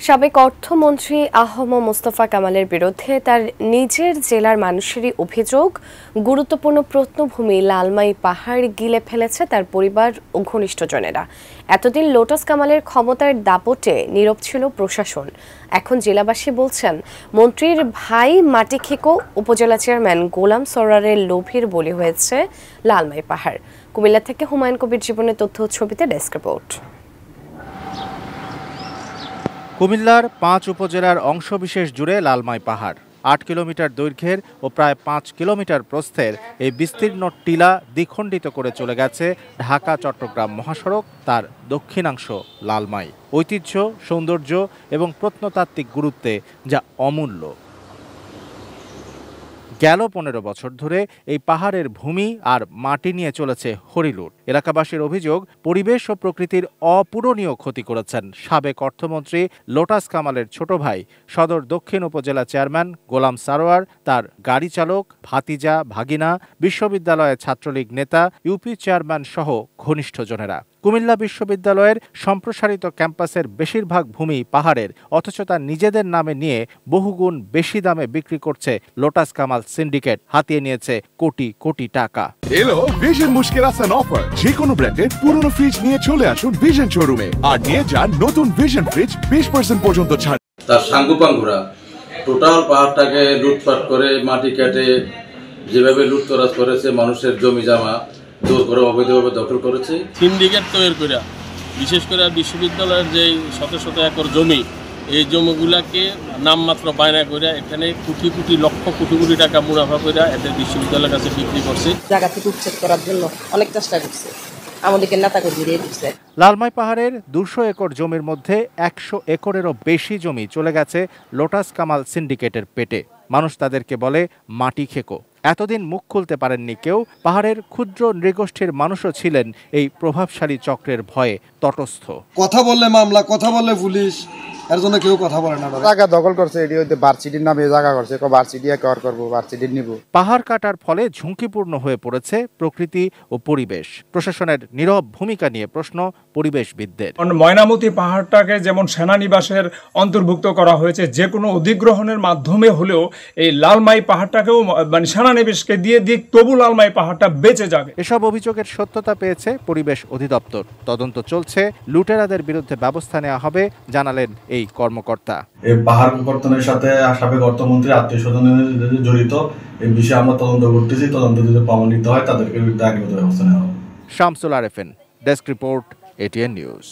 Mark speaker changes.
Speaker 1: সাবেক অর্থমন্ত্রী আহম মোস্তফা কামালের বিরুদ্ধে তার নিজের জেলার মানুষেরই অভিযোগ, গুরুত্বপূর্ণ প্রত্নভূমি লালমাই পাহাড় গিলে ফেলেছে তার পরিবার ও ঘনিষ্ঠজনেরা। এতদিন লোটাস কামালের ক্ষমতার দাপটে নীরব ছিল প্রশাসন। এখন জেলাবাসী বলছেন, মন্ত্রীর ভাই মাটিখেকো উপজেলা চেয়ারম্যান গোলাম সরোয়ারের লোভের বলি হয়েছে লালমাই পাহাড়। কুমিল্লা থেকে হুমায়ুন কবির জীবনের তথ্য ছবিতে ডেস্ক রিপোর্ট।
Speaker 2: কুমিল্লার ৫ উপজেলার অংশবিশেষ জুড়ে লালমাই পাহাড়। ৮ কিলোমিটার দৈর্ঘ্যের ও প্রায় ৫ কিলোমিটার প্রস্থের এই বিস্তীর্ণ টিলা দ্বিখণ্ডিত করে চলে গেছে ঢাকা চট্টগ্রাম মহাসড়ক তার দক্ষিণাংশ লালমাই। ঐতিহ্য, সৌন্দর্য এবং প্রত্নতাত্ত্বিক গুরুত্বে যা অমূল্য। গেল ১৫ বছর ধরে এই পাহাড়ের ভূমি আর মাটি নিয়ে চলেছে হরিলুট। এলাকাবাসীর অভিযোগ, পরিবেশ ও প্রকৃতির অপূরণীয় ক্ষতি করেছেন সাবেক অর্থমন্ত্রী লোটাস কামালের ছোট ভাই, সদর দক্ষিণ উপজেলা চেয়ারম্যান গোলাম সারোয়ার, তার গাড়ি চালক, ভাতিজা, ভাগিনা, বিশ্ববিদ্যালয়ের ছাত্রলীগ নেতা, ইউপি চেয়ারম্যান সহ ঘনিষ্ঠজনেরা। কুমিল্লা বিশ্ববিদ্যালয়ের সম্প্রসারিত ক্যাম্পাসের বেশিরভাগ ভূমি পাহাড়ের, অথচ তা নিজেদের নামে নিয়ে বহুগুণ বেশি দামে বিক্রি করছে লোটাস কামাল সিন্ডিকেট। হাতিয়ে নিয়েছে কোটি কোটি টাকা।
Speaker 3: এলো ভিশন মুশকিল আসান অফার। যে কোনো ব্র্যান্ডের পুরনো ফ্রিজ নিয়ে চলে আসুন ভিশন শোরুমে আর নিয়ে যান নতুন ভিশন ফ্রিজ 20% পর্যন্ত ছাড়।
Speaker 4: তার সাঙ্গুপাঙ্গুরা টোটাল পাহাড়টাকে লুটপাট করে মাটি কেটে যেভাবে লুটতরাজ করেছে, মানুষের জমি জামা জোর করে অবৈধভাবে দখল করেছে।
Speaker 5: সিন্ডিকেট তৈরি করে বিশেষ করে বিশ্ববিদ্যালয়ের যে শত শত একর জমি, এই জমিগুলাকে নামমাত্র বায়না করে এখানে কোটি কোটি লক্ষ কোটি কোটি টাকা মুনাফা করে এদের বিশ্ববিদ্যালয়ের কাছে বিক্রি করছে।
Speaker 6: জায়গা থেকে উচ্ছেদ করার জন্য অনেক চেষ্টা করছে, আমাদেরকে নেতাকে ঘুরিয়ে দিচ্ছে।
Speaker 2: লালমাই পাহাড়ের ২০০ একর জমির মধ্যে ১০০ একরেরও বেশি জমি চলে গেছে লোটাস কামাল সিন্ডিকেটের পেটে। মানুষ তাদেরকে বলে মাটিখেকো। এতদিন মুখ খুলতে পারেননি কেউ। পাহাড়ের ক্ষুদ্র নৃগোষ্ঠীর মানুষও ছিলেন এই প্রভাবশালী চক্রের ভয়ে তটস্থ।
Speaker 7: কথা বললে মামলা, কথা বললে পুলিশ, এর জন্য কেউ কথা বলে না।
Speaker 8: জায়গা দখল করছে, এটি হইতে ভার্সিটির নামে জায়গা করছে, ভার্সিটি কভার করবো, ভার্সিটি নিব।
Speaker 2: পাহাড় কাটার ফলে ঝুঁকিপূর্ণ হয়ে পড়েছে প্রকৃতি ও পরিবেশ। প্রশাসনের নীরব ভূমিকা নিয়ে প্রশ্ন পরিবেশবিদদের।
Speaker 9: ময়নামতি পাহাড়টাকে যেমন সেনানিবাসের অন্তর্ভুক্ত করা হয়েছে, যে কোনো অধিগ্রহণের মাধ্যমে হলেও এই লালমাই পাহাড়টাকেও মানে সেনানিবাসকে দিয়ে দিক, তবু লালমাই পাহাড়টা বেঁচে যাবে।
Speaker 2: এসব অভিযোগের সত্যতা পেয়েছে পরিবেশ অধিদপ্তর। তদন্ত চলছে, লুটেরাদের বিরুদ্ধে ব্যবস্থা নেওয়া হবে জানালেন এই কর্মকর্তা।
Speaker 10: এই পাহাড় কর্তনের সাথে সাবেক অর্থমন্ত্রী আত্মীয়স্বজন জড়িত, এই বিষয়ে আমরা তদন্ত করতেছি। তদন্ত যদি প্রমাণিত হয় তাদেরকে বিরুদ্ধে আইনগত ব্যবস্থা নেওয়া হবে।
Speaker 2: Shamsul Arefin, desk report, ATN news.